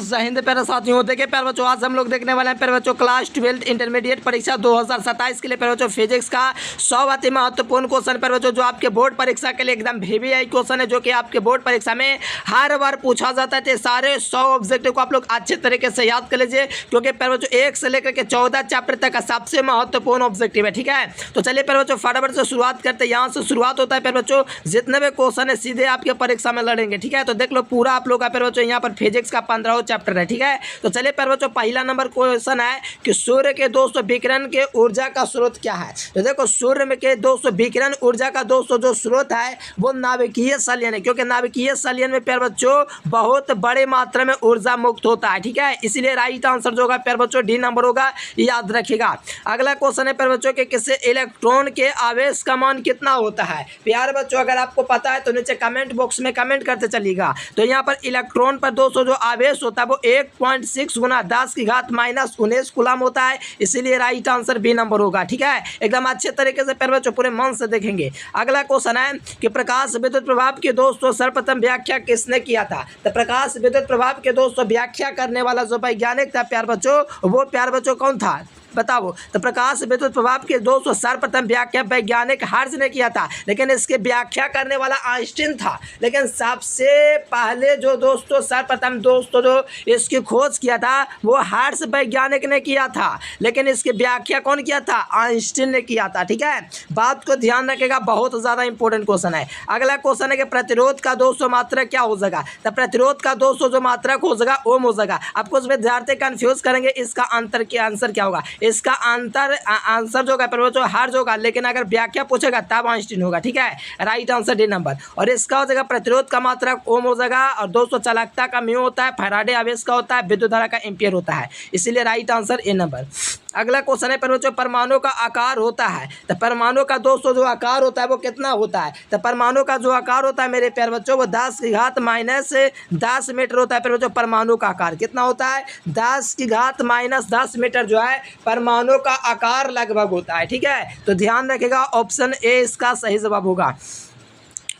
जय हिंद प्यारे साथियों। देखिए प्यारे बच्चों, आज हम लोग देखने वाले हैं प्यारे बच्चों क्लास 12 इंटरमीडिएट परीक्षा 2027 के लिए प्यारे बच्चों फिजिक्स का 100 अति महत्वपूर्ण क्वेश्चन प्यारे बच्चों, जो आपके बोर्ड परीक्षा के लिए एकदम VVI क्वेश्चन है, जो कि आपके बोर्ड परीक्षा में हर बार पूछा जाता है। तो सारे 100 ऑब्जेक्टिव को आप लोग अच्छे तरीके से याद कर लीजिए, क्योंकि प्यारे बच्चों 1 से लेकर के 14 चैप्टर तक का सबसे महत्वपूर्ण ऑब्जेक्टिव है। ठीक है, तो चलिए प्यारे बच्चों फटाफट से शुरुआत करते हैं। यहाँ से शुरुआत होता है प्यारे बच्चों, जितने भी क्वेश्चन है सीधे आपके परीक्षा में लड़ेंगे। ठीक है, तो देख लो पूरा आप लोग का प्यारे बच्चों यहाँ पर फिजिक्स का 15वां चैप्टर है। ठीक है, तो चलिए प्यारे बच्चों पहला नंबर क्वेश्चन है कि सूर्य के दोस्तों विकिरण के ऊर्जा का स्रोत क्या है। तो देखो सूर्य में के दोस्तों विकिरण ऊर्जा का दोस्तों जो स्रोत है वो नाभिकीय संलयन है, क्योंकि नाभिकीय संलयन में प्यारे बच्चों बहुत बड़े मात्रा में ऊर्जा मुक्त होता है। ठीक है, इसीलिए राइट आंसर जो होगा प्यारे बच्चों डी नंबर होगा, याद रखिएगा। अगला क्वेश्चन है प्यारे बच्चों के किसी इलेक्ट्रॉन के आवेश का मान कितना होता है। प्यारे बच्चों अगर आपको पता है तो नीचे कमेंट बॉक्स में कमेंट करते चलिएगा। तो यहाँ पर इलेक्ट्रॉन पर दोस्तों जो आवेश होता है वो 1.6 गुना 10⁻⁻19 कूलम होता है, इसीलिए राइट आंसर बी नंबर होगा। ठीक है, एकदम अच्छे तरीके से प्यारे बच्चों पूरे मन से देखेंगे। अगला क्वेश्चन है कि प्रकाश विद्युत प्रभाव की दोस्तों सर्वप्रथम व्याख्या किसने किया था। तो प्रकाश विद्युत प्रभाव के दोस्तों व्याख्या करने वाला जो वैज्ञानिक था प्यारे बच्चों, वो प्यारे बच्चों कौन था बताओ। तो प्रकाश विद्युत प्रभाव के दोस्तों सर्वप्रथम व्याख्या वैज्ञानिक हर्ट्ज ने किया था, लेकिन इसके व्याख्या करने वाला आइंस्टीन था। लेकिन सबसे पहले जो दोस्तों सर्वप्रथम दोस्तों जो इसकी खोज किया था वो हर्ट्ज वैज्ञानिक ने किया था, लेकिन इसकी व्याख्या कौन किया था, आइंस्टीन ने किया था। ठीक है, बात को ध्यान रखेगा, बहुत ज़्यादा इंपॉर्टेंट क्वेश्चन है। अगला क्वेश्चन है कि प्रतिरोध का दोस्तों मात्रा क्या हो जाएगा। तो प्रतिरोध का दोस्तों जो मात्रक हो जाएगा ओम हो जाएगा। आपको कुछ विद्यार्थी कंफ्यूज करेंगे इसका अंतर के आंसर क्या होगा। इसका आंसर जो होगा हर्ट्ज होगा, लेकिन अगर व्याख्या पूछेगा तब आइंस्टीन होगा। ठीक है, राइट आंसर डी नंबर। और इसका हो जाएगा प्रतिरोध का मात्रक ओम हो जाएगा, और दोस्तों चालकता का म्यू होता है, फैराडे आवेश का होता है, विद्युत धारा का एम्पियर होता है, इसीलिए राइट आंसर ए नंबर। अगला क्वेश्चन है परमाणु का आकार होता है। तो परमाणु का दोस्तों जो आकार होता है वो कितना होता है। तो परमाणु का जो आकार होता है मेरे प्यारे बच्चों वो 10⁻⁻10 मीटर होता है। प्यारे बच्चों परमाणु का आकार कितना होता है, 10⁻⁻10 मीटर जो है परमाणु का आकार लगभग होता है। ठीक है, तो ध्यान रखिएगा, ऑप्शन ए इसका सही जवाब होगा।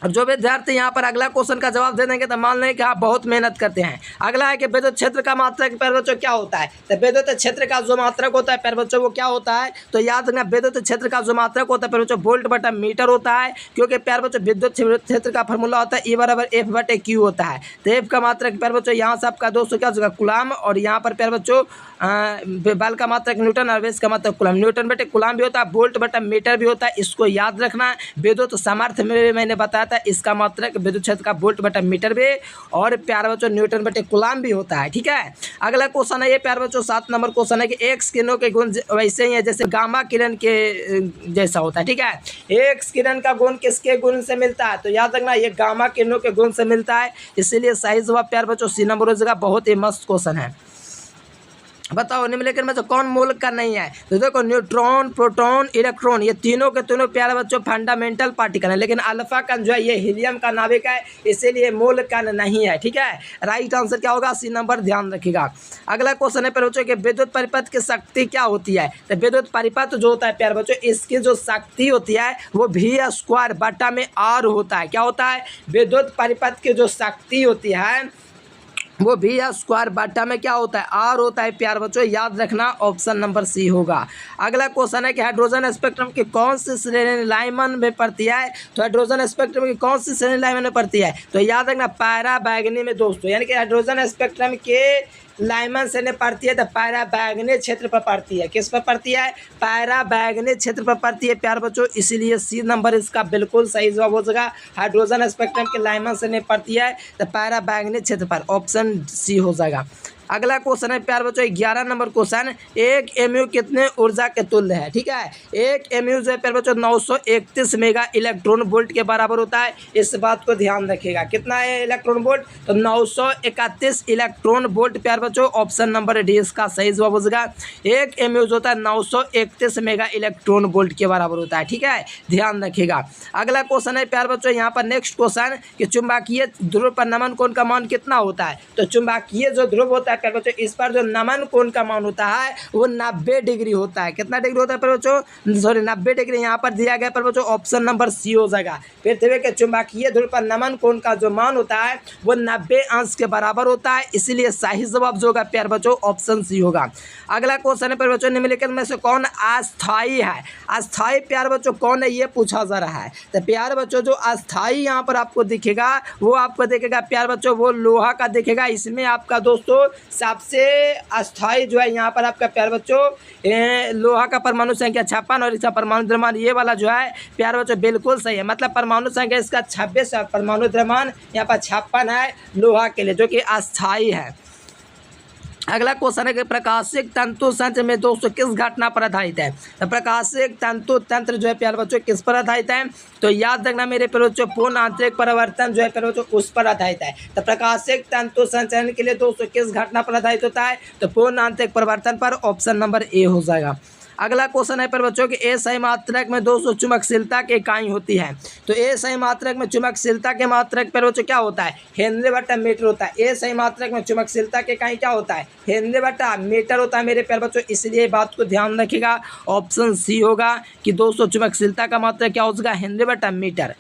और जो विद्यार्थी यहाँ पर अगला क्वेश्चन का जवाब दे देंगे तो मान लें कि आप बहुत मेहनत करते हैं। अगला है कि विद्युत क्षेत्र का मात्रक प्यारे बच्चों क्या होता है। तो विद्युत क्षेत्र का जो मात्रक होता है प्यारे बच्चों वो क्या होता है, तो याद रखना विद्युत क्षेत्र का जो मात्रक होता है प्यारे बच्चों वोल्ट बटा मीटर होता है, क्योंकि प्यारे बच्चों विद्युत क्षेत्र का फॉर्मूला होता है E = F/Q होता है। तो F का मात्रक प्यारे बच्चों यहाँ से आपका दोस्तों क्या होगा कूलम, और यहाँ पर प्यारे बच्चों बल का मात्रक न्यूटन, और आवेश का मात्रक कूलम। न्यूटन बटे कूलम भी होता है, वोल्ट बटा मीटर भी होता है, इसको याद रखना। विद्युत सामर्थ्य में भी मैंने बताया था इसका मात्रक विद्युत क्षेत्र का वोल्ट बटा मीटर भी, और प्यारे बच्चों न्यूटन बटे कूलम भी होता है। ठीक है, अगला क्वेश्चन है ये प्यारे बच्चों 7 नंबर क्वेश्चन है कि एक्स किरणों के गुण वैसे ही है जैसे गामा किरण के जैसा होता है। ठीक है, एक्स किरण का गुण किसके गुण से मिलता है, तो याद रखना ये गामा किरणों के गुण से मिलता है, इसीलिए सही जवाब प्यारे बच्चों सी नंबर हो जाएगा। बहुत ही मस्त क्वेश्चन है। बताओ निम्नलिखित में से कौन मूलक का नहीं है। तो देखो न्यूट्रॉन, प्रोटॉन, इलेक्ट्रॉन ये तीनों के तीनों प्यारे बच्चों फंडामेंटल पार्टिकल है, लेकिन अल्फा कण जो है ये हीलियम का नाभिक है, इसीलिए मूलक कण नहीं है। ठीक है, राइट आंसर क्या होगा, सी नंबर, ध्यान रखिएगा। अगला क्वेश्चन है प्यारे बच्चों कि विद्युत परिपथ की शक्ति क्या होती है। तो विद्युत परिपथ जो होता है प्यारे बच्चों इसकी जो शक्ति होती है वो V² बटा में R होता है। क्या होता है, विद्युत परिपथ की जो शक्ति होती है वो V² बटा में क्या होता है, R होता है प्यारे बच्चों, याद रखना, ऑप्शन नंबर सी होगा। अगला क्वेश्चन है कि हाइड्रोजन स्पेक्ट्रम की कौन सी श्रेणी लाइमन में पड़ती है। तो हाइड्रोजन स्पेक्ट्रम की कौन सी श्रेणी लाइमन में पड़ती है, तो याद रखना पैरा बैगनी में दोस्तों, यानी कि हाइड्रोजन स्पेक्ट्रम के लाइमन से पड़ती है तो पैरा बैगनी क्षेत्र पर पड़ती है। किस पर पड़ती है, पैरा बैगनी क्षेत्र पर पड़ती है प्यारे बच्चों, इसीलिए सी नंबर इसका बिल्कुल सही जवाब हो जाएगा। हाइड्रोजन स्पेक्ट्रम के लाइमन से पड़ती है तो पैरा बैगनी क्षेत्र पर, ऑप्शन सी हो जाएगा। अगला क्वेश्चन है प्यारे बच्चों 11 नंबर क्वेश्चन, 1 mu कितने ऊर्जा के तुल्य है। ठीक है, 1 mu जो है प्यारे बच्चों 931 मेगा इलेक्ट्रॉन वोल्ट के बराबर होता है, इस बात को ध्यान रखिएगा। कितना है इलेक्ट्रॉन वोल्ट, तो 931 इलेक्ट्रॉन वोल्ट प्यारे बच्चों, ऑप्शन नंबर डी इसका सही जवाब हो जाएगा। 1 mu जो होता है 931 मेगा इलेक्ट्रॉन वोल्ट के बराबर होता है। ठीक है, ध्यान रखिएगा। अगला क्वेश्चन है प्यारे बच्चों यहाँ पर नेक्स्ट क्वेश्चन कि चुंबकीय ध्रुव पर नमन कोण का मान कितना होता है। तो चुंबकीय जो ध्रुव होता है प्यारे बच्चों, इस पर जो नमन कोण का मान होता है वो 90 डिग्री होता है। कितना डिग्री होता है प्यारे बच्चों? सॉरी 90 डिग्री यहाँ पर दिया गया प्यारे बच्चों, ऑप्शन नंबर सी हो जाएगा। पृथ्वी के चुंबकीय ध्रुव पर नमन कोण का जो मान होता है वो 90 अंश के बराबर होता है, इसीलिए सही जवाब जो होगा प्यारे बच्चों ऑप्शन सी होगा। अगला क्वेश्चन है प्यारे बच्चों, निम्नलिखित में से कौन अस्थाई है? अस्थाई प्यारे बच्चों कौन है ये पूछा जा रहा है। तो प्यारे बच्चों जो अस्थाई यहाँ पर आपको दिखेगा वो आपको देखेगा प्यारे बच्चों वो लोहा का दिखेगा। इसमें आपका दोस्तों सबसे अस्थाई जो है यहाँ पर आपका प्यारे बच्चों लोहा का परमाणु संख्या 56 और इसका परमाणु द्रव्यमान ये वाला जो है प्यारे बच्चों बिल्कुल सही है। मतलब परमाणु संख्या इसका 26 है, परमाणु द्रव्यमान यहाँ पर 56 है लोहा के लिए, जो कि अस्थाई है। अगला क्वेश्चन है कि प्रकाशिक तंतु तंत्र में दोस्तों किस घटना पर आधारित है? तो प्रकाशिक तंतु तंत्र जो है प्यारे बच्चों किस पर आधारित है? तो याद रखना मेरे प्यारे बच्चों, पूर्ण आंतरिक परिवर्तन जो है प्यारे बच्चों उस पर आधारित है। तो प्रकाशिक तंतु संचरण के लिए दोस्तों किस घटना पर आधारित होता है? तो पूर्ण आंतरिक परिवर्तन पर, ऑप्शन नंबर ए हो जाएगा। अगला क्वेश्चन है पर बच्चों कि ए सही मात्रक में दोस्तों चुंबकशीलता की इकाई होती है। तो ए सही मात्रक में चुंबकशीलता के मात्रक पर बच्चों क्या होता है? हेनरी बटा मीटर होता है। ए सही मात्रक में चुंबकशीलता की इकाई क्या होता है? हेनरी बटा मीटर होता है मेरे प्यारे बच्चों, इसलिए बात को ध्यान रखिएगा, ऑप्शन सी होगा कि दोस्तों चुंबकशीलता का मात्रक क्या होगा? हेनरी बटा मीटर।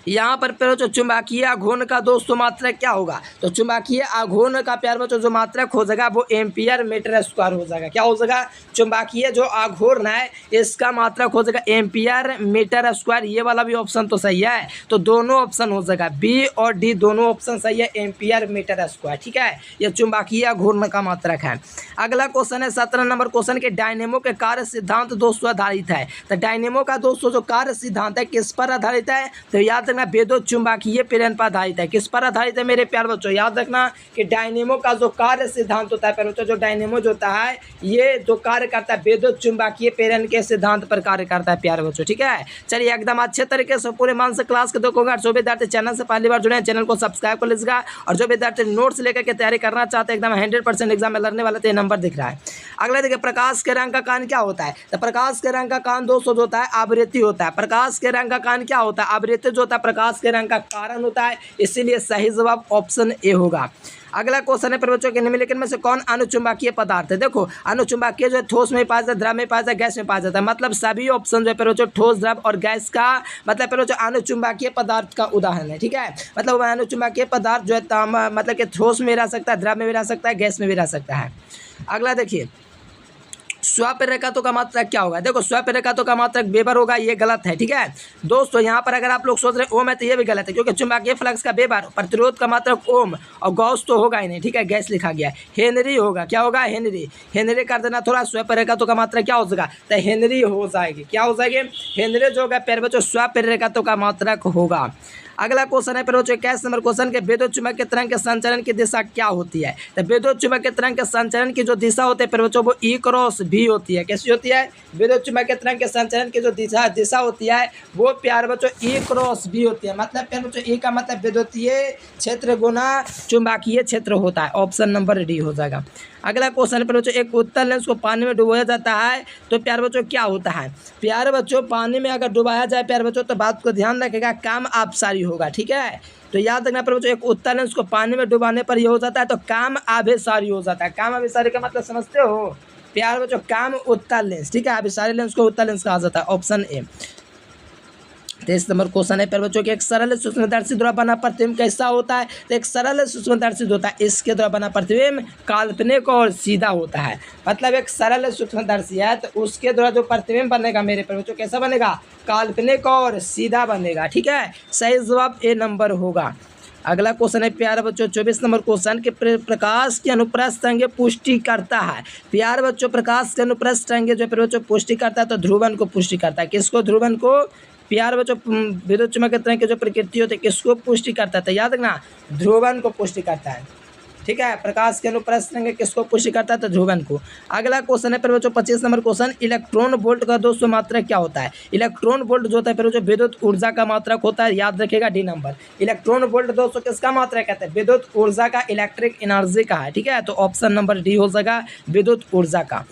यहाँ पर प्यारे बच्चों चुंबकीय आघूर्ण का दोस्तों मात्रक क्या होगा? तो चुंबकीय आघूर्ण का प्यारे बच्चों जो मात्रक हो जाएगा वो एम्पियर मीटर स्क्वायर हो जाएगा। क्या हो जाएगा? चुंबकीय जो आघूर्ण है इसका मात्रक हो जाएगा एम्पियर मीटर स्क्वायर। ये वाला भी ऑप्शन तो सही है, तो दोनों ऑप्शन हो जाएगा, बी और डी दोनों ऑप्शन सही है, एम्पियर मीटर स्क्वायर। ठीक है, ये चुंबकीय आघूर्ण का मात्रक है। अगला क्वेश्चन है 17 नंबर क्वेश्चन के डायनेमो के कार्य सिद्धांत दोस्तों आधारित है। तो डायनेमो का दोस्तों जो कार्य सिद्धांत है किस पर आधारित है? तो याद रखना विद्युत चुंबकीय प्रेरण पर आधारित है। किस पर आधारित है मेरे प्यारे बच्चों? याद रखना कि डायनेमो का जो कार्य सिद्धांत होता है प्यारे बच्चों, जो डायनेमो जो होता है ये जो कार्य करता है विद्युत चुंबकीय प्रेरण के सिद्धांत पर कार्य करता है प्यारे बच्चों। ठीक है, चलिए एकदम अच्छे तरीके से पूरे मन से क्लास को देखोगे। जो विद्यार्थी चैनल से पहली बार जुड़े हैं चैनल को सब्सक्राइब कर लीजिएगा, और जो विद्यार्थी नोट्स लेकर के तैयारी करना चाहते हैं एकदम 100% एग्जाम में लड़ने वाले, तो ये नंबर दिख रहा है। अगला देखिए, प्रकाश के रंग का कारण क्या होता है? तो प्रकाश के रंग का कारण दोस्तों जो होता है आवृत्ति होता है। प्रकाश के रंग का कारण क्या होता है? आवृत्ति जो होता है प्रकाश के रंग का कारण होता है, इसीलिए सही जवाब ऑप्शन ए होगा। अगला क्वेश्चन है बच्चों के निम्नलिखित में से कौन अनुचुंबकीय पदार्थ है? देखो अनुचुंबकीय जो है ठोस में पाया जाता है, द्रव में पाया जाता है, गैस में पाया जाता है। मतलब सभी ऑप्शन जो है बच्चों ठोस, द्रव और गैस का मतलब बच्चों अनुचुंबकीय पदार्थ का उदाहरण है। ठीक है, मतलब अनुचुंबकीय पदार्थ जो है मतलब कि ठोस में रह सकता है, द्रव में भी रह सकता है, गैस में भी रह सकता है। अगला देखिए, स्वप्रेरकत्व का मात्रक क्या होगा? देखो स्वप्रेरकत्व का मात्रक वेबर होगा, ये गलत है। ठीक है दोस्तों, यहाँ पर अगर आप लोग सोच रहे ओम है तो ये भी गलत है, क्योंकि चुंबकीय फ्लक्स का वेबर, प्रतिरोध का मात्रक ओम और गॉस तो होगा ही नहीं। ठीक है, गैस लिखा गया है, हेनरी होगा। क्या होगा? हेनरी। हेनरी कर देना थोड़ा, स्वप्रेरकत्व का मात्रक क्या हो जाएगा? तो हेनरी हो जाएगी। क्या हो जाएगी? हेनरी जो होगा प्यारे बच्चों स्वप्रेरकत्व का मात्रक होगा। अगला क्वेश्चन है प्यारे बच्चों 21 नंबर क्वेश्चन के विद्युत चुंबकीय तरंग के संचरण की दिशा क्या होती है? तो विद्युत चुंबकीय तरंग के संचरण की जो दिशा होती है प्यारे बच्चों वो ई क्रॉस भी होती है। कैसी होती है? विद्युत चुंबकीय तरंग के संचरण की जो दिशा होती है वो प्यारे बच्चों ई क्रॉस भी होती है। मतलब प्यारे बच्चों ई का मतलब विद्युतीय क्षेत्र गुना चुंबकीय क्षेत्र होता है, ऑप्शन नंबर डी हो जाएगा। अगला क्वेश्चन है बच्चों, एक उत्तल लेंस को पानी में डुबाया जाता है तो प्यारे बच्चों क्या होता है? प्यारे बच्चों पानी में अगर डुबाया जाए प्यारे बच्चों तो बात को ध्यान रखेगा, काम आबसारी होगा। ठीक है, तो याद रखना प्यारे बच्चों, एक उत्तल लेंस को पानी में डुबाने पर ये हो जाता है तो काम आभिसारी हो जाता है। काम आभिसारी का मतलब समझते हो प्यारे बच्चों? काम उत्तल लेंस। ठीक है, आभिसारी लेंस को उत्तल लेंस कहा जाता है, ऑप्शन ए। 23 नंबर क्वेश्चन है प्यारे बच्चों कि एक सरल सूक्ष्मदर्शी द्वारा बना प्रतिबिंब कैसा होता है? तो एक सरल सूक्ष्मदर्शी होता है, इसके द्वारा बना प्रतिबिंब काल्पनिक और सीधा होता है। मतलब एक सरल सूक्ष्मदर्शी है तो उसके द्वारा जो प्रतिबिंब बनेगा मेरे प्यारे बच्चों कैसा बनेगा? काल्पनिक और सीधा बनेगा। ठीक है, सही जवाब ए नंबर होगा। अगला क्वेश्चन है प्यारे बच्चों 24 नंबर क्वेश्चन के प्रकाश की अनुप्रस्थ तरंगे पुष्टि करता है। प्यारे बच्चों प्रकाश के अनुप्रस्थ तरंगे जो प्यारे बच्चों पुष्टि करता है तो ध्रुवन को पुष्टि करता है। किसको? ध्रुवन को। प्यारे बच्चों विद्युत चुंबकीय तरंग की जो प्रकृति होती है किसको पुष्टि करता है? तो याद रखना ध्रुवन को पुष्टि करता है। ठीक है, प्रकाश के अनुप्रस्थ तरंगे किसको पुष्टि करता है? तो ध्रुवन को। अगला क्वेश्चन है प्यारे बच्चों 25 नंबर क्वेश्चन, इलेक्ट्रॉन वोल्ट का दोस्तों मात्रक क्या होता है? इलेक्ट्रॉन वोल्ट जो होता है प्यारे बच्चों विद्युत ऊर्जा का मात्रक होता है, याद रखेगा डी नंबर। इलेक्ट्रॉन वोल्ट दोस्तों किसका मात्रक कहते हैं? विद्युत ऊर्जा का, इलेक्ट्रिक एनर्जी का है। ठीक है, तो ऑप्शन नंबर डी हो जाएगा विद्युत ऊर्जा का।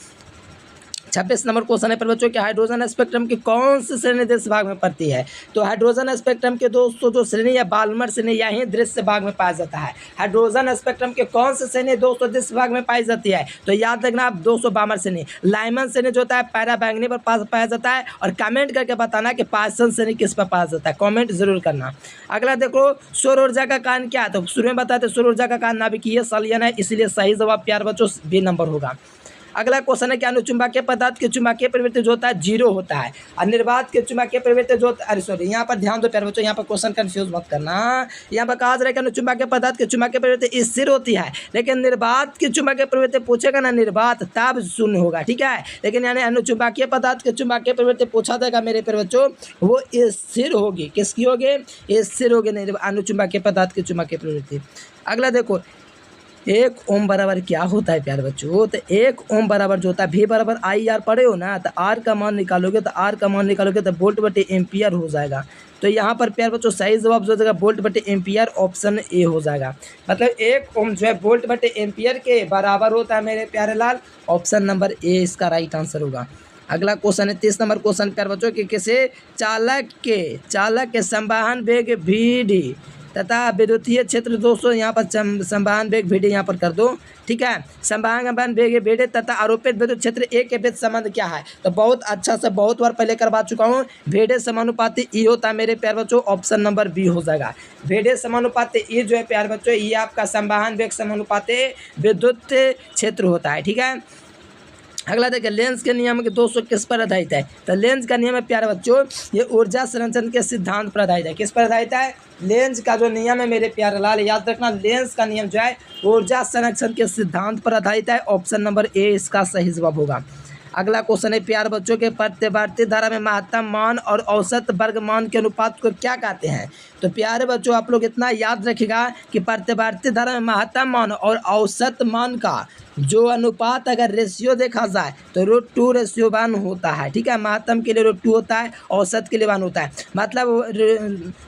26 नंबर क्वेश्चन है पर बच्चों कि हाइड्रोजन स्पेक्ट्रम की कौन सी श्रेणी दृश्य भाग में पड़ती है। तो हाइड्रोजन स्पेक्ट्रम के दोस्तों जो श्रेणी है बाल्मर श्रेणी यही दृश्य भाग में पाया जाता है। हाइड्रोजन स्पेक्ट्रम के कौन सी श्रेणी दोस्तों दृश्य भाग में पाई जाती है। तो याद रखना आप दोस्तों बाल्मर श्रेणी। लाइमन श्रेणी जो होता है पैरा बैंगनी पर पाया जाता है। और कमेंट करके बताना कि पाइसन श्रेणी किस पर पाया जाता है, कमेंट जरूर करना। अगला देखो सौर ऊर्जा का कारण क्या है। तो शुरू में बताते सौर ऊर्जा का कारण नाभिकीय संलयन है, इसलिए सही जवाब प्यार बच्चों बी नंबर होगा। अगला क्वेश्चन है कि अनुचुंबकीय पदार्थ की चुंबकीय प्रवृत्ति जो होता है 0 होता है और निर्वात के चुंबकीय प्रवृत्ति जो अरे सॉरी यहाँ पर ध्यान दो प्यारे बच्चों, यहाँ पर क्वेश्चन कंफ्यूज मत करना। यहाँ पर कहा जा रहा है कि अनुचुंबकीय पदार्थ की चुंबकीय प्रवृत्ति स्थिर होती है, लेकिन निर्वात की चुंबकीय प्रवृत्ति पूछेगा ना निर्वात तब 0 होगा, ठीक है। लेकिन यानी अनुचुंबकीय पदार्थ की चुंबकीय प्रवृत्ति पूछा जाएगा मेरे प्यारे बच्चों, वो स्थिर होगी। किसकी होगी? स्थिर होगी अनुचुंबकीय पदार्थ की चुंबकीय प्रवृत्ति। अगला देखो 1 ओम बराबर क्या होता है प्यारे बच्चों। तो 1 ओम बराबर जो होता है V बराबर IR पढ़े हो ना, तो R का मान निकालोगे तो वोल्ट बटे एम्पियर हो जाएगा। तो यहाँ पर प्यारे बच्चों सही जवाब जो हो जाएगा वोल्ट बटे एम्पियर, ऑप्शन ए हो जाएगा। मतलब 1 ओम जो है वोल्ट बटे एम्पियर के बराबर होता है मेरे प्यारे लाल, ऑप्शन नंबर ए इसका राइट आंसर होगा। अगला क्वेश्चन है 30 नंबर क्वेश्चन प्यारे बच्चों कि किसी चालक के संवहन वेग VD तथा विद्युतीय क्षेत्र दोस्तों यहाँ पर संवहन वेग VD यहाँ पर कर दो, ठीक है। संवहन वेग VD तथा आरोपित विद्युत क्षेत्र ए के बीच संबंध क्या है। तो बहुत अच्छा से बहुत बार पहले करवा चुका हूँ। VD समानुपाती E होता है मेरे प्यारे बच्चों, ऑप्शन नंबर बी हो जाएगा। VD समानुपाती E जो है प्यारे बच्चों ये आपका संवहन वेग समानुपाती विद्युत क्षेत्र होता है, ठीक है। अगला देखिए लेंस के नियम के दोस्तों किस पर आधारित है। तो लेंस का नियम है प्यारे बच्चों ये ऊर्जा संरक्षण के सिद्धांत पर आधारित है। किस पर आधारित है? लेंस का जो नियम है मेरे प्यारे लाल याद रखना, लेंस का नियम जो है ऊर्जा संरक्षण के सिद्धांत पर आधारित है, ऑप्शन नंबर ए इसका सही जवाब होगा। अगला क्वेश्चन है प्यारे बच्चों के प्रतिवर्ती धारा में महत्तम मान और औसत वर्ग मान के अनुपात को क्या कहते हैं। तो प्यारे बच्चों आप लोग इतना याद रखिएगा कि प्रतिवर्ती धारा में महत्तम मान और औसत मान का जो अनुपात अगर रेशियो देखा जाए तो √2:1 होता है, ठीक है। महत्तम के लिए √2 होता है, औसत के लिए 1 होता है, मतलब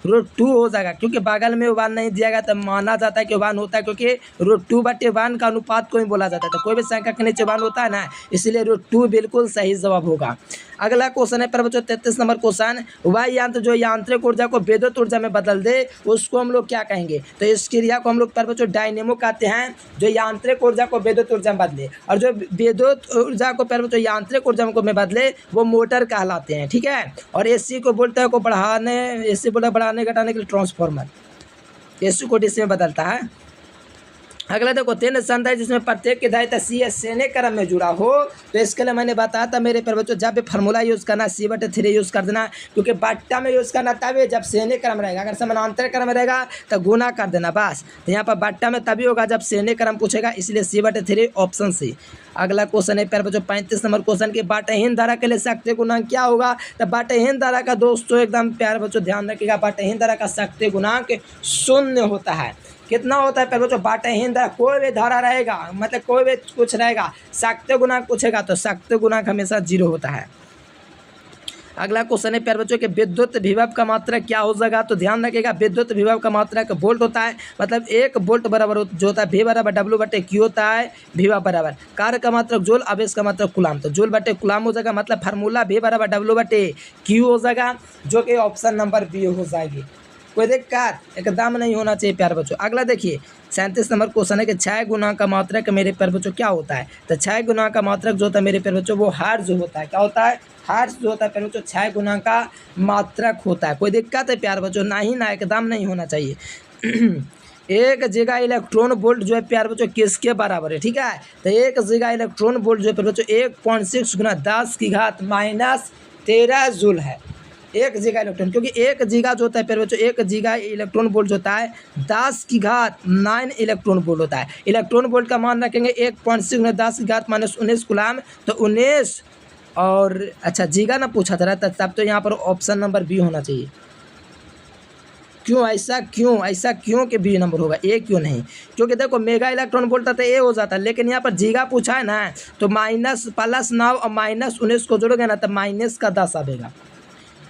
√2 हो जाएगा। क्योंकि बगल में 1 नहीं दिया गया तो माना जाता है कि 1 होता है, क्योंकि √2/1 का अनुपात को ही बोला जाता है। तो कोई भी संख्या के नीचे 1 होता है ना, इसलिए √2 बिल्कुल सही जवाब होगा। अगला क्वेश्चन है पर बच्चों 33 नंबर क्वेश्चन, वह यंत्र जो यांत्रिक ऊर्जा को विद्युत ऊर्जा में बदल दे उसको हम लोग क्या कहेंगे। तो इस क्रिया को हम लोग पर बच्चों डायनेमो कहते हैं, जो यांत्रिक ऊर्जा को विद्युत ऊर्जा में बदले, और जो विद्युत ऊर्जा को पर बच्चों यांत्रिक ऊर्जा में बदले वो मोटर कहलाते हैं, ठीक है। और AC को बोलते हैं को बढ़ाने, AC बोलते बढ़ाने घटाने के लिए ट्रांसफार्मर, AC को DC में बदलता है। अगला देखो 3 संख्या जिसमें प्रत्येक की धारिता C श्रेणी क्रम में जुड़ा हो। तो इसके लिए मैंने बताया था मेरे प्यारे बच्चों जब भी फार्मूला यूज़ करना C/3 यूज़ कर देना, क्योंकि बट्टा में यूज़ करना तभी जब श्रेणी क्रम रहेगा। अगर समानांतर क्रम रहेगा तो गुना कर देना बस। तो यहाँ पर बट्टा में तभी होगा जब श्रेणी क्रम पूछेगा, इसलिए C/3 ऑप्शन C। अगला क्वेश्चन है प्यारे बच्चों 35 नंबर क्वेश्चन की बाटहीन धारा के लिए शक्ति गुणांक क्या होगा। तो बाटहीन धारा का दोस्तों एकदम प्यारे बच्चों ध्यान रखिएगा, बाटहीन धारा का शक्ति गुणांक 0 होता है। कितना होता है प्यारे बच्चों? बाटहीन धारा कोई भी धारा रहेगा, मतलब कोई भी कुछ रहेगा, शक्ति गुणांक पूछेगा तो शक्ति गुणांक हमेशा 0 होता है। अगला क्वेश्चन है प्यारे बच्चों के विद्युत विभव का मात्रा क्या हो जाएगा। तो ध्यान रखिएगा विद्युत विभव का मात्रा का वोल्ट होता है, मतलब 1 वोल्ट बराबर जो होता है V बराबर W/Q होता है, विभव बराबर कार्य का मात्रक जूल, आवेश का मात्रक कूलाम। तो जूल बटे कूलाम हो जाएगा, मतलब फार्मूला V बराबर W/Q हो जाएगा, जो कि ऑप्शन नंबर बी हो जाएगी। कोई दिक्कत एकदम नहीं होना चाहिए प्यारे बच्चों। अगला देखिए 37 नंबर क्वेश्चन है कि क्षय गुणांक का मात्रक मेरे प्यारे बच्चों क्या होता है। तो क्षय गुणांक का मात्रक जो होता है मेरे प्यारे बच्चों वो हर्ट्ज होता है। क्या होता है? हर्ट्ज जो होता है प्यारे बच्चों क्षय गुणांक का मात्रक होता है। कोई दिक्कत है प्यारे बच्चों? ना ही ना, एकदम नहीं होना चाहिए। 1 गीगा इलेक्ट्रॉन वोल्ट जो है प्यारे बच्चों किसके बराबर है, ठीक है। तो 1 गीगा इलेक्ट्रॉन वोल्ट जो है प्यारे बच्चों 1.6 गुना 10⁻⁻13 जूल है। 1 गीगा इलेक्ट्रॉन, क्योंकि 1 गीगा जो होता है प्यारे बच्चों 1 गीगा इलेक्ट्रॉन वोल्ट जो होता है 10⁻9 इलेक्ट्रॉन वोल्ट होता है। इलेक्ट्रॉन वोल्ट का मान रखेंगे 1.6 गुना 10⁻−19 कूलाम, तो 19 और अच्छा जीगा ना पूछा था तब तो यहाँ पर ऑप्शन नंबर बी होना चाहिए। क्यों ऐसा क्यों कि बी नंबर होगा, ए क्यों नहीं? क्योंकि देखो मेगा इलेक्ट्रॉन वोल्ट था ए हो जाता है, लेकिन यहाँ पर जीगा पूछा है ना, तो +9 और -19 को जोड़ोगे ना तो -10 आएगा।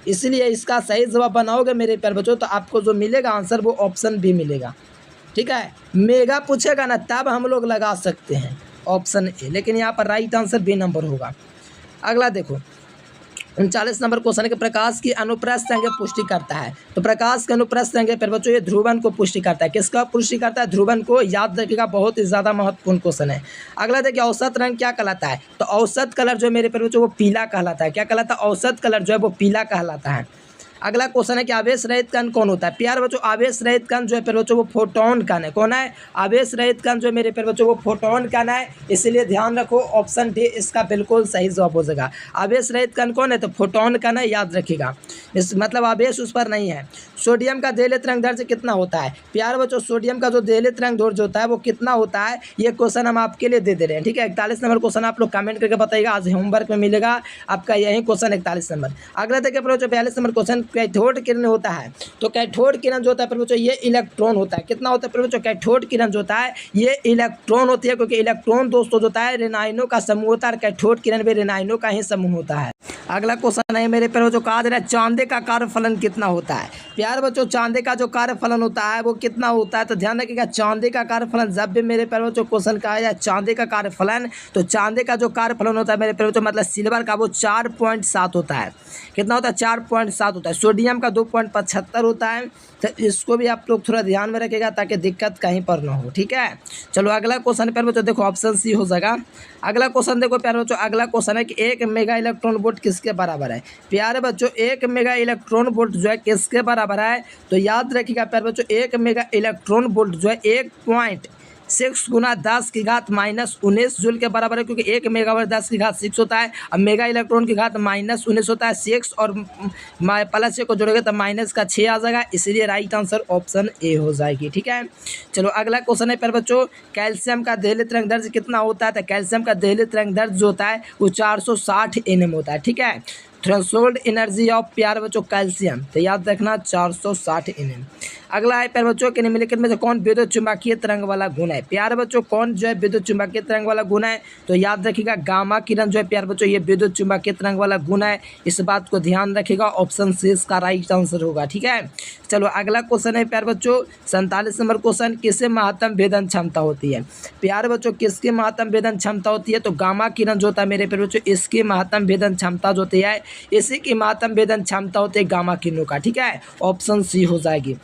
इसलिए इसका सही जवाब बनाओगे मेरे प्यारे बच्चों तो आपको जो मिलेगा आंसर वो ऑप्शन बी मिलेगा, ठीक है। मेगा पूछेगा ना तब हम लोग लगा सकते हैं ऑप्शन ए, लेकिन यहाँ पर राइट आंसर बी नंबर होगा। अगला देखो 39 नंबर क्वेश्चन के प्रकाश की अनुप्रस्थ अंग पुष्टि करता है। तो प्रकाश के अनुप्रस्थ अंग पर बच्चों ये ध्रुवन को पुष्टि करता है। किसका पुष्टि करता है? ध्रुवन को। याद रखिएगा, बहुत ही ज़्यादा महत्वपूर्ण क्वेश्चन है। अगला देखिए औसत रंग क्या कहलाता है? तो औसत कलर जो मेरे पर बच्चों वो पीला कहलाता है। क्या कहलाता है? औसत कलर जो है वो पीला कहलाता है। अगला क्वेश्चन है कि आवेश रहित कण कौन होता है? प्यार बच्चों आवेश रहित कण जो है प्यारे बच्चों वो फोटोन कण है। कौन है? आवेश रहित कण जो मेरे प्यारे बच्चों वो फोटोन कण है। इसलिए ध्यान रखो, ऑप्शन डी इसका बिल्कुल सही जवाब हो जाएगा। आवेश रहित कण कौन है? तो फोटोन कण है, याद रखिएगा। इस मतलब आवेश उस पर नहीं है। सोडियम का देहले तरंग दैर्ध्य कितना होता है? प्यार बच्चों सोडियम का जो देहले तरंग दैर्ध्य होता है वो कितना होता है? ये क्वेश्चन हम आपके लिए दे दे रहे हैं, ठीक है। 41 नंबर क्वेश्चन आप लोग कमेंट करके बताइएगा, आज होमवर्क में मिलेगा आपका यही क्वेश्चन 41 नंबर। अगला देखिए 42 नंबर क्वेश्चन, कैथोड किरण होता है। तो कैथोड किरण जो होता है बच्चों ये इलेक्ट्रॉन होता है। कितना होता है बच्चों? कैथोड किरण जो होता है ये इलेक्ट्रॉन होती है, क्योंकि इलेक्ट्रॉन दोस्तों जो होता है रेनाइनों का समूह होता है और कैथोड किरण भी रेनाइनों का ही समूह होता है। अगला क्वेश्चन है मेरे प्यारे बच्चों, कहा जा रहा है चांदे का कार्यफलन कितना होता है? प्यारे बच्चों चांदे का जो कार्यफलन होता है वो कितना होता है? तो ध्यान रखिएगा, चांदे का कार्यफलन जब भी मेरे प्यारे बच्चों क्वेश्चन कहा जाए चांदे का कार्यफलन, तो चांदे का जो कार्यफलन होता है मेरे प्यारे बच्चों मतलब सिल्वर का वो 4.7 होता है। कितना होता है? 4.7 होता है। सोडियम का 2.75 होता है। तो इसको भी आप लोग थोड़ा ध्यान में रखिएगा ताकि दिक्कत कहीं पर ना हो, ठीक है। चलो अगला क्वेश्चन प्यारे बच्चों देखो, ऑप्शन सी हो जाएगा। अगला क्वेश्चन देखो प्यारे बच्चों, अगला क्वेश्चन है कि 1 मेगा इलेक्ट्रॉन वोल्ट किसके बराबर है? प्यारे बच्चों 1 मेगा इलेक्ट्रॉन वोल्ट जो है किसके बराबर है? तो याद रखिएगा प्यारे बच्चों 1 मेगा इलेक्ट्रॉन वोल्ट जो है 1.6 गुना 10 की घात -19 जूल के बराबर है, क्योंकि 1 मेगा वर्ग 10 की घात 6 होता है। अब मेगा इलेक्ट्रॉन की घात -19 होता है। 6 और +6 को जोड़ोगे तो माइनस का 6 आ जाएगा, इसलिए राइट आंसर ऑप्शन ए हो जाएगी, ठीक है। चलो अगला क्वेश्चन है प्यारे बच्चों, कैल्शियम का देहले तरंग दैर्ध्य कितना होता है? तो कैल्शियम का देहले तरंग दैर्ध्य जो होता है वो 460 nm होता है, ठीक है। थ्रेशोल्ड एनर्जी ऑफ प्यारे बच्चों कैल्शियम, तो याद रखना 460 nm। अगला है प्यारे बच्चों कि निम्नलिखित में से कौन विद्युत चुम्बकीय तरंग वाला गुण है? प्यारे बच्चों कौन जो है विद्युत चुम्बकीय तरंग वाला गुण है? तो याद रखिएगा गामा किरण जो है प्यारे बच्चों ये विद्युत चुम्बकीय तरंग वाला गुण है। इस बात को ध्यान रखिएगा, ऑप्शन सी इसका राइट आंसर होगा, ठीक है। चलो अगला क्वेश्चन है प्यारे बच्चों 47 नंबर क्वेश्चन, किससे महत्तम भेदन क्षमता होती है? प्यारे बच्चों किसकी महत्तम भेदन क्षमता होती है? तो गामा किरण जो होता है मेरे प्यारे बच्चों इसकी महत्तम भेदन क्षमता जो होती है, इसी की महत्तम भेदन क्षमता होती है गामा किरणों का, ठीक है। ऑप्शन सी हो जाएगी।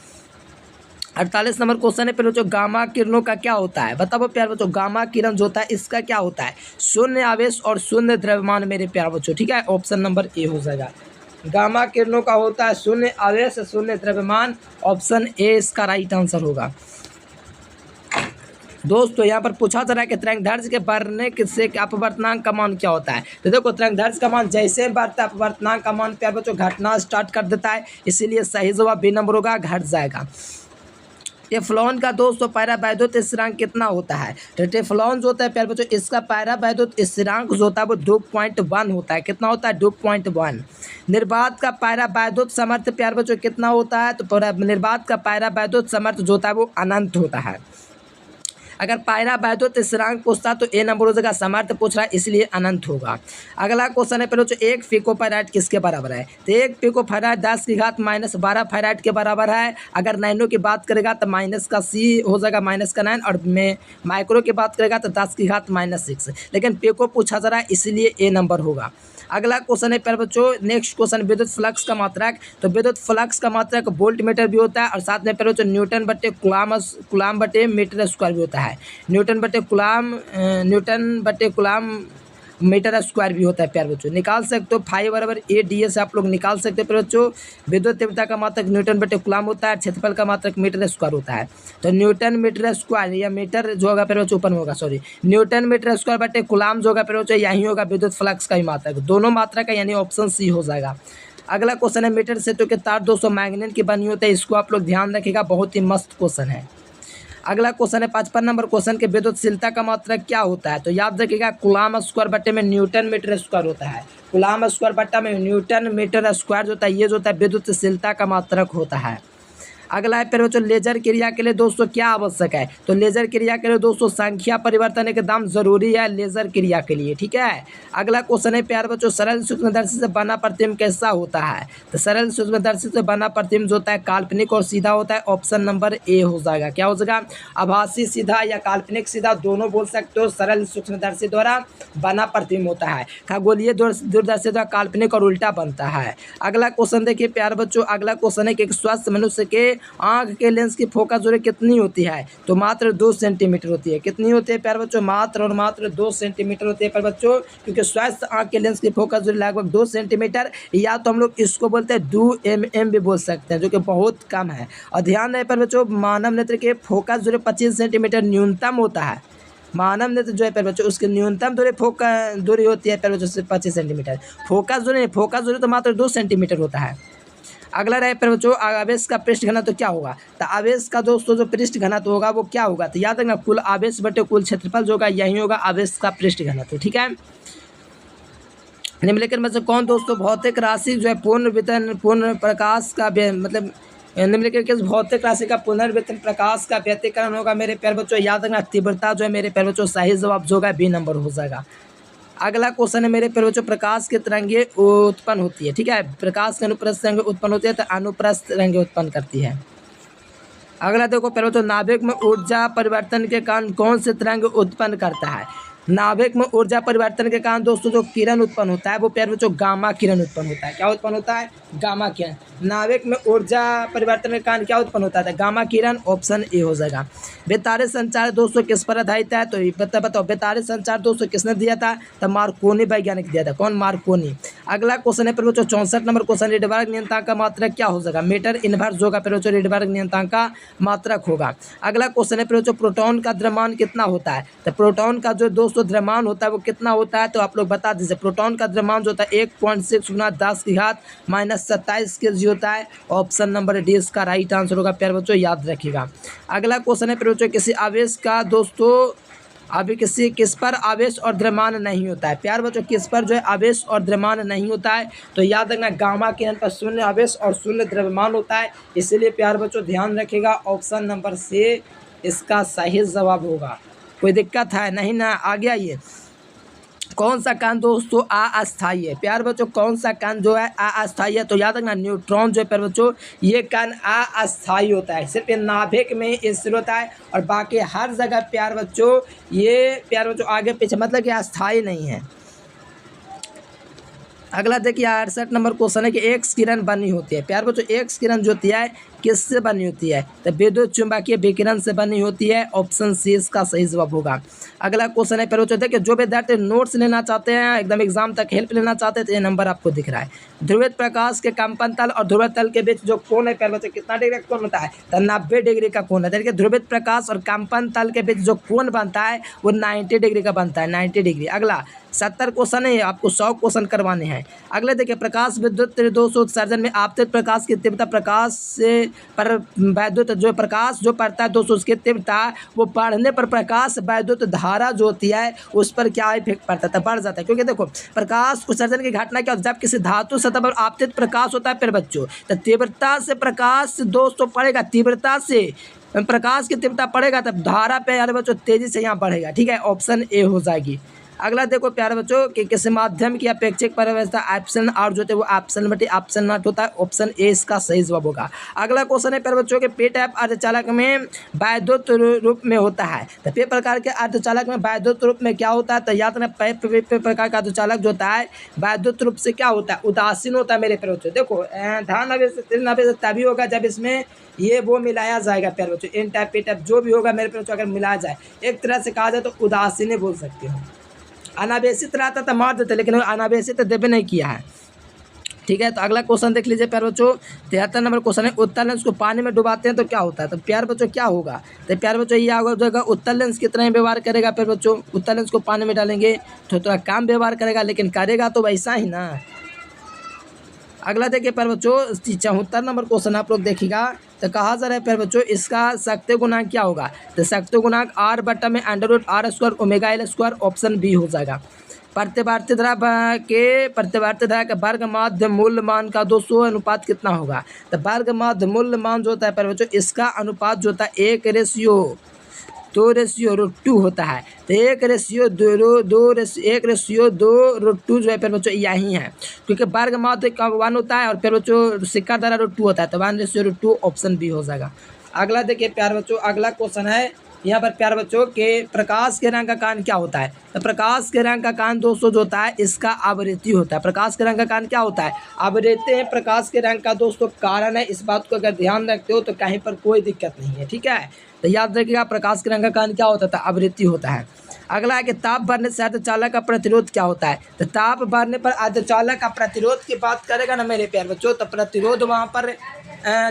48 नंबर क्वेश्चन है प्यारे बच्चों, गामा किरणों का क्या होता है? बताओ प्यारे बच्चों गामा किरण जो होता है इसका क्या होता है? शून्य आवेश और शून्य द्रव्यमान मेरे प्यारे बच्चों, ठीक है। ऑप्शन नंबर ए हो जाएगा। गामा किरणों का होता है शून्य आवेश शून्य द्रव्यमान, ऑप्शन ए इसका राइट आंसर होगा। दोस्तों यहाँ पर पूछा जा रहा है कि तरंग दैर्ध्य के बढ़ने से अपवर्तनांक का मान क्या होता है? तो देखो तरंग दैर्ध्य का मान जैसे बढ़ता है अपवर्तनांक का मान प्यारे बच्चों घटना स्टार्ट कर देता है, इसीलिए सही जवाब बी नंबर होगा, घट जाएगा। टेफ्लॉन का दोस्तों पैरावैद्युत स्थिरांक कितना होता है? तो टेफ्लॉन जो होता है प्यारे बच्चों इसका पैरावैद्युत स्थिरांक जो होता है वो 2.1 होता है। कितना होता है? 2.1। निर्वात का पैरावैद्युत सामर्थ्य प्यारे बच्चों कितना होता है? तो निर्वात का पैरावैद्युत सामर्थ्य जो होता है वो अनंत होता है। अगर पैरावैद्युत स्थिरांक पूछता तो ए नंबर हो जाएगा, सामर्थ्य पूछ रहा है इसलिए अनंत होगा। अगला क्वेश्चन है प्यारे बच्चों, 1 पिकोफैराड किसके बराबर है? तो 1 पिकोफैराड 10 की घात -12 फैराड के बराबर है। अगर नैनो की बात करेगा तो माइनस का सी हो जाएगा, -9, और में माइक्रो की बात करेगा तो 10 की घात -6, लेकिन पिको पूछा जा रहा है इसलिए ए नंबर होगा। अगला क्वेश्चन है प्यारे बच्चों, नेक्स्ट क्वेश्चन विद्युत फ्लक्स का मात्रक। तो विद्युत फ्लक्स का मात्रक वोल्ट मीटर भी होता है और साथ में प्यारे बच्चों न्यूटन बटे कुलाम बटे मीटर स्क्वायर भी होता है। न्यूटन बटे कुलाम मीटर स्क्वायर भी होता है प्यारे बच्चों। निकाल सकते हो 5 बराबर ADA से आप लोग निकाल सकते हो प्यारे बच्चों। विद्युत तीव्रता का मात्रक न्यूटन बटे कुलाम होता है, क्षेत्रफल का मात्रक मीटर स्क्वायर होता है। तो न्यूटन मीटर स्क्वायर या मीटर जो होगा प्यारे बच्चों ऊपर में होगा, सॉरी न्यूटन मीटर स्क्वायर बटे कुलाम जो होगा प्यारे बच्चों यही होगा विद्युत फ्लक्स का ही मात्रक, दोनों मात्रक का, यानी ऑप्शन सी हो जाएगा। अगला क्वेश्चन है मीटर सेतु के तार 200 मैग्नेट की बनी होती है, इसको आप लोग ध्यान रखिएगा, बहुत ही मस्त क्वेश्चन है। अगला क्वेश्चन है 55 नंबर क्वेश्चन के विद्युतशीलता का मात्रक क्या होता है? तो याद रखिएगा कुलाम स्क्वायर बट्टे में न्यूटन मीटर स्क्वायर होता है। कुलाम स्क्वायर बट्टा में न्यूटन मीटर स्क्वायर जो होता है ये जो होता है विद्युतशीलता का मात्रक होता है। अगला है प्यारे बच्चों लेजर क्रिया के लिए दोस्तों क्या आवश्यक है, तो लेजर क्रिया के लिए दोस्तों संख्या परिवर्तन एकदम जरूरी है लेजर क्रिया के लिए, ठीक है। अगला क्वेश्चन है प्यारे बच्चों सरल सूक्ष्मदर्शी से बना प्रतिबिंब कैसा होता है, तो सरल सूक्ष्मदर्शी से बना प्रतिबिंब जो होता है काल्पनिक और सीधा होता है। ऑप्शन नंबर ए हो जाएगा, क्या हो जाएगा, आभासी सीधा या काल्पनिक सीधा दोनों बोल सकते हो। सरल सूक्ष्मदर्शी द्वारा बना प्रतिबिंब होता है, खगोलीय दूरदर्शी द्वारा काल्पनिक और उल्टा बनता है। अगला क्वेश्चन देखिए प्यारे बच्चों, अगला क्वेश्चन है कि एक स्वस्थ मनुष्य के आंख के लेंस की फोकस दूरी कितनी होती है, तो मात्र 2 सेंटीमीटर होती है। कितनी होती है प्यारे बच्चों, मात्र और मात्र 2 सेंटीमीटर होती है प्यारे बच्चों, क्योंकि स्वस्थ आंख के लेंस की फोकस दूरी लगभग 2 सेंटीमीटर, या तो हम लोग इसको बोलते हैं 2 mm भी बोल सकते हैं, जो कि बहुत कम है। और ध्यान रहे प्यारे बच्चों मानव नेत्र के फोकस दूरी 25 सेंटीमीटर न्यूनतम होता है। मानव नेत्र जो है प्यारे बच्चों उसकी न्यूनतम दूरी होती है प्यारे बच्चों से 25 सेंटीमीटर। फोकस दूरी तो मात्र 2 सेंटीमीटर होता है। अगला रहे प्यारे बच्चों आवेश का पृष्ठ घनत्व तो क्या होगा, तो आवेश का दोस्तों जो पृष्ठ घनत्व होगा वो क्या होगा, तो याद रखना कुल आवेश बटे कुल क्षेत्रफल जो होगा यही होगा आवेश का पृष्ठ घनत्व, ठीक है। निम्नलिखित में से कौन दोस्तों भौतिक राशि जो है पूर्ण प्रकाश का मतलब निम्नलिखित किस भौतिक राशि का पुनर्वितरण प्रकाश का व्यतिकरण होगा मेरे प्यारे बच्चों, याद रखना तीव्रता जो है मेरे प्यारे बच्चों सही जवाब जो होगा बी नंबर हो जाएगा। अगला क्वेश्चन है मेरे प्यारे बच्चों प्रकाश की तरंगें उत्पन्न होती है, ठीक है, प्रकाश की अनुप्रस्थ तरंगें उत्पन्न होती है तो अनुप्रस्थ तरंगें उत्पन्न करती है। अगला देखो प्यारे बच्चों नाभिक में ऊर्जा परिवर्तन के कारण कौन से तरंग उत्पन्न करता है, नाभिक में ऊर्जा परिवर्तन के कारण दोस्तों जो किरण उत्पन्न होता है वो प्यारे बच्चों गामा किरण उत्पन्न होता है। क्या उत्पन्न होता है, गामा किरण। नाभिक में ऊर्जा परिवर्तन के कारण क्या उत्पन्न होता है, गामा किरण। ऑप्शन ए हो जाएगा। बेतारे संचार दोस्तों किस पर आधारित है, तो बताओ बेतारे संचार दोस्तों किसने दिया था, तो मार्कोनी वैज्ञानिक दिया था। कौन, मार्कोनी। अगला क्वेश्चन है प्यारे बच्चों 64 नंबर क्वेश्चन, रेडबर्ग नियतांक का मात्रक क्या हो जाएगा, मीटर इनवर्स होगा प्यारे बच्चों रेडबर्ग नियतांक का मात्रक होगा। अगला क्वेश्चन है प्यारे बच्चों प्रोटॉन का द्रव्यमान कितना होता है, तो प्रोटॉन का जो दोस्तों द्रव्यमान होता है वो कितना होता है, तो आप लोग बता दीजिए। प्रोटॉन का द्रव्यमान जो होता है 1.6 गुना 10⁻⁻27 kg होता है। ऑप्शन नंबर डी इसका राइट आंसर होगा प्यारे बच्चों, याद रखिएगा। अगला क्वेश्चन है प्यारे बच्चों किसी आवेश का दोस्तों अभी किस पर आवेश और द्रव्यमान नहीं होता है, प्यारे बच्चों किस पर जो है आवेश और द्रव्यमान नहीं होता है, तो याद रखना गामा किरण पर शून्य आवेश और शून्य द्रव्यमान होता है। इसीलिए प्यारे बच्चों ध्यान रखिएगा ऑप्शन नंबर सी इसका सही जवाब होगा। कोई दिक्कत है नहीं ना, आगे आइए। कौन सा कण दोस्तों अस्थायी है, प्यारे बच्चों कौन सा कण जो है अस्थायी है, तो याद रखना न्यूट्रॉन जो है प्यारे बच्चों ये कण अस्थायी होता है, सिर्फ नाभिक में स्थिर होता है और बाकी हर जगह प्यारे बच्चों ये प्यारे बच्चों आगे पीछे मतलब कि अस्थायी नहीं है। अगला देखिए 68 नंबर क्वेश्चन है कि एक्स किरण बनी होती है, प्यारे बच्चों एक्स किरण जो होती है किससे बनी होती है, तो विद्युत चुंबकीय विकिरण से बनी होती है। ऑप्शन सी इसका सही जवाब होगा। अगला क्वेश्चन है प्यारे बच्चों देखिए जो विद्यार्थी नोट्स लेना चाहते हैं एकदम एग्जाम तक हेल्प लेना चाहते हैं तो ये नंबर आपको दिख रहा है। ध्रुवित प्रकाश के कंपन तल और ध्रुव तल के बीच जो कोण है प्यारे बच्चों कितना डिग्री का कोण होता है, तो 90 डिग्री का कोण है। देखिए ध्रुवित प्रकाश और कंपन तल के बीच जो कोण बनता है वो 90 डिग्री का बनता है, 90 डिग्री। अगला 70 क्वेश्चन है, आपको 100 क्वेश्चन करवाने हैं। अगले देखिए प्रकाश विद्युत दोस्तों उत्सर्जन में आपतित प्रकाश की तीव्रता प्रकाश से पर वैद्युत जो प्रकाश जो पड़ता है दोस्तों उसकी तीव्रता वो बढ़ने पर प्रकाश वैद्युत धारा जो होती है उस पर क्या इफेक्ट पड़ता है, तो बढ़ जाता है। क्योंकि देखो प्रकाश उत्सर्जन की घटना क्या होती है, जब किसी धातु सतह पर आपतित प्रकाश होता है फिर बच्चों तो तीव्रता से प्रकाश दोस्तों पड़ेगा, तीव्रता से प्रकाश की तीव्रता पड़ेगा तब धारा पे यार बच्चों तेजी से यहाँ बढ़ेगा, ठीक है। ऑप्शन ए हो जाएगी। अगला देखो प्यारे बच्चों कि किसी माध्यम की अपेक्षिक परिव्यवस्था ऑप्शन आर जो होते हैं वो ऑप्शन बटे ऑप्शन नॉट होता है। ऑप्शन ए इसका सही जवाब होगा। अगला क्वेश्चन है प्यारे बच्चों के पे टाइप अर्धचालक में वैद्युत रूप में होता है, तो पे प्रकार के अर्धचालक में वैद्युत रूप में क्या होता है, तो याद रखना पे प्रकार का अर्धचालक जो होता है वैद्युत रूप से क्या होता है, उदासीन होता है मेरे प्यारे बच्चों। देखो ध्यान अभी तभी होगा जब इसमें ये वो मिलाया जाएगा प्यारे बच्चों, एन टाइप पे टाइप जो भी होगा मेरे प्यारे बच्चों अगर मिलाया जाए एक तरह से कहा जाए तो उदासीन बोल सकते हो। अनावेशित रहता तो मार देते लेकिन अनावेशित देवे नहीं किया है, ठीक है। तो अगला क्वेश्चन देख लीजिए प्यारे बच्चों 73 नंबर क्वेश्चन है उत्तल लेंस को पानी में डुबाते हैं तो क्या होता है, तो प्यारे बच्चों क्या होगा, तो प्यारे बच्चों ये होगा जाएगा उत्तल लेंस की तरह व्यवहार करेगा प्यारे बच्चों। उत्तल लेंस को पानी में डालेंगे तो थोड़ा काम व्यवहार करेगा लेकिन करेगा तो वैसा ही ना। अगला देखिए प्यारे बच्चों 74 नंबर क्वेश्चन आप लोग देखिएगा तो कहा जा रहा है प्यारे बच्चों इसका शक्ति गुणांक क्या होगा, तो शक्ति गुणांक r बटा में √r² omega l²। Option B हो जाएगा। प्रतिवर्ती धारा के वर्ग माध्य मूल्य मान का 200 अनुपात कितना होगा। तो वर्ग माध्य मूल्य मान जो होता है बच्चों, इसका अनुपात जो होता है 1:2 होता है। तो 1:2 जो है फिर बच्चों यही है, क्योंकि वर्ग माध्य का 1 होता है और फिर बच्चों सिक्का द्वारा √2 होता है, तो 1:2 ऑप्शन बी हो जाएगा। अगला देखिए प्यार बच्चों, अगला क्वेश्चन है यहाँ पर प्यार बच्चों के प्रकाश के रंग का कारण क्या होता है। तो प्रकाश के रंग का कारण दोस्तों जो होता है इसका आवृत्ति होता है। प्रकाश के रंग का कारण क्या होता है, आवृत्ति है प्रकाश के रंग का दोस्तों कारण है। इस बात को अगर ध्यान रखते हो तो कहीं पर कोई दिक्कत नहीं है, ठीक है। तो याद रखिएगा प्रकाश के रंग का कारण क्या होता था, आवृत्ति होता है। अगला है कि ताप बढ़ने से अर्धचालक का प्रतिरोध क्या होता है। तो ताप बढ़ने पर अर्धचालक का प्रतिरोध की बात करेगा ना मेरे प्यार बच्चों, तो प्रतिरोध वहाँ पर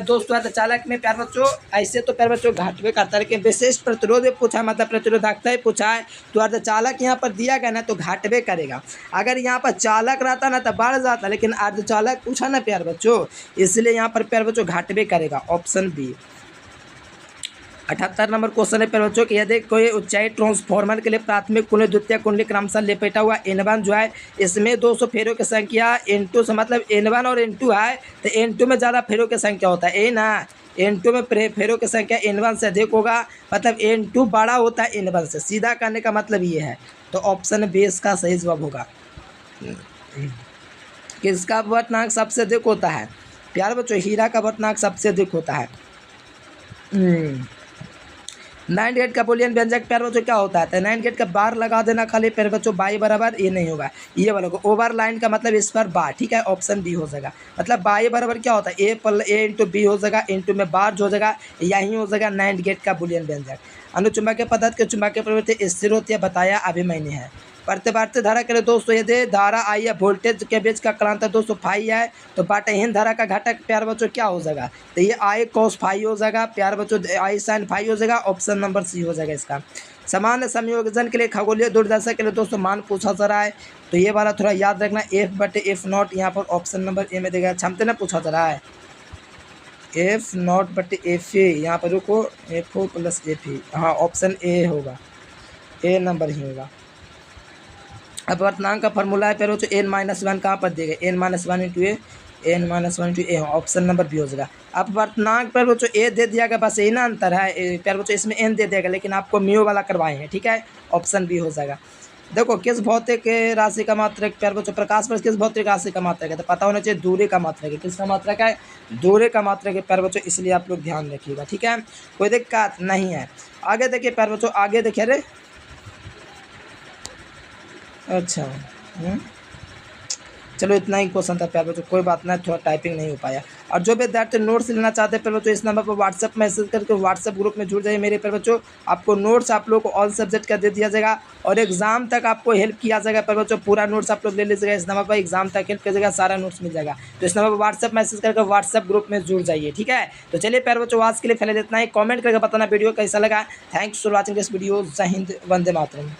दोस्तों अर्धचालक में प्यार बच्चों ऐसे तो प्यार बच्चों घटवे करता है, लेकिन विशेष प्रतिरोध में पूछा मतलब प्रतिरोधकता ही पूछा है, तो अर्धचालक यहाँ पर दिया गया ना तो घटवे करेगा। अगर यहाँ पर चालक रहता ना तो बढ़ जाता, लेकिन अर्धचालक पूछा ना प्यार बच्चों, इसलिए यहाँ पर प्यार बच्चों घटवे करेगा, ऑप्शन बी। 78 नंबर क्वेश्चन है प्यारे बच्चों कि यदि कोई ऊंचाई ट्रांसफार्मर के लिए प्राथमिक कुंडली द्वितीय कुंडली क्रमशः लेपेटा हुआ N1 जो है इसमें 200 फेरों की संख्या N2 से मतलब N1 और N2 है, तो N2 में ज़्यादा फेरों की संख्या होता है ए ना, N2 में फेरों की संख्या N1 से अधिक होगा, मतलब N2 बड़ा होता है N1 से, सीधा करने का मतलब ये है। तो ऑप्शन बी इसका सही जवाब होगा। किसका अपवर्तनांक सबसे अधिक होता है प्यारे बच्चों, हीरा का अपवर्तनांक सबसे अधिक होता है। 9 गेट का बुलियन व्यंजक प्यारे बच्चों क्या होता है, तो 9 गेट का बार लगा देना खाली प्यारे बच्चों, बाई बराबर ये नहीं होगा, ये वाला ओवर लाइन का मतलब इस पर बार, ठीक है, ऑप्शन बी हो जाएगा। मतलब बाई बराबर क्या होता है, ए इंटू बी हो जाएगा, इंटू में बार जो हो जाएगा यही हो जाएगा 9 गेट का बुलियन व्यंजक। अनुचुंबकीय पदार्थ के चुंबकीय प्रवृत्ति स्थिर होती है, बताया अभी मैंने है। प्रतिवर्ती धारा के लिए दोस्तों यदि धारा आई है वोल्टेज के बीच का कालांतर दोस्तों फाई है, तो बाटेहीन धारा का घटक प्यार बच्चों क्या हो जाएगा, तो ये आई कॉस फाई हो जाएगा प्यार बच्चों, आई साइन फाई हो जाएगा, ऑप्शन नंबर सी हो जाएगा इसका। सामान्य संयोजन के लिए खगोलीय दूरदर्शक के लिए दोस्तों मान पूछा जा रहा है, तो ये वाला थोड़ा याद रखना, F/F0 यहाँ पर ऑप्शन नंबर ए में देगा, क्षमता ना पूछा जा रहा है F0/Fa, यहाँ पर रुको F4 + Fa, हाँ ऑप्शन ए होगा, ए नंबर ही होगा। अपवर्तनांक का फॉर्मूला है प्यारे बच्चों n-1 कहाँ पर दिए गए, n-1 इंटू ए, ऑप्शन नंबर बी हो जाएगा। अपवर्तनांक प्यारे बच्चों ए दे दिया गया, बस यही ना अंतर है प्यारे बच्चों, इसमें n दे दिया गया लेकिन आपको म्यू वाला करवाए हैं, ठीक है, ऑप्शन बी हो जाएगा। देखो किस भौतिक राशि का मात्रक प्यारे बच्चों, प्रकाश पर किस भौतिक राशि का मात्रक है, तो पता होना चाहिए दूरी का मात्रक है, किसका मात्रक है, दूरी का मात्रक है प्यारे बच्चों, इसलिए आप लोग ध्यान रखिएगा, ठीक है, कोई दिक्कत नहीं है। आगे देखिए प्यारे बच्चों, आगे देखिए, अरे अच्छा चलो इतना ही क्वेश्चन था प्यारे बच्चों, कोई बात नहीं, थोड़ा टाइपिंग नहीं हो पाया। और जो विद्यार्थी नोट्स लेना चाहते हैं प्यारे बच्चों, इस नंबर पर व्हाट्सएप मैसेज करके व्हाट्सएप ग्रुप में जुड़ जाइए मेरे प्यारे बच्चों, आपको नोट्स आप लोग को ऑल सब्जेक्ट का दे दिया जाएगा और एग्जाम तक आपको हेल्प किया जाएगा प्यारे बच्चों, पूरा नोट्स आप लोग ले लीजिएगा, इस नंबर पर एग्जाम तक हेल्प कीजिएगा, सारा नोट्स मिल जाएगा। तो इस नंबर पर व्हाट्सएप मैसेज करके व्हाट्सएप ग्रुप में जुड़ जाइए, ठीक है। तो चलिए प्यारे बच्चों आज के लिए फिलहाल इतना ही, कॉमेंट करके बताना वीडियो कैसा लगा। Thanks for watching this video. जय हिंद, वंदे मातरम।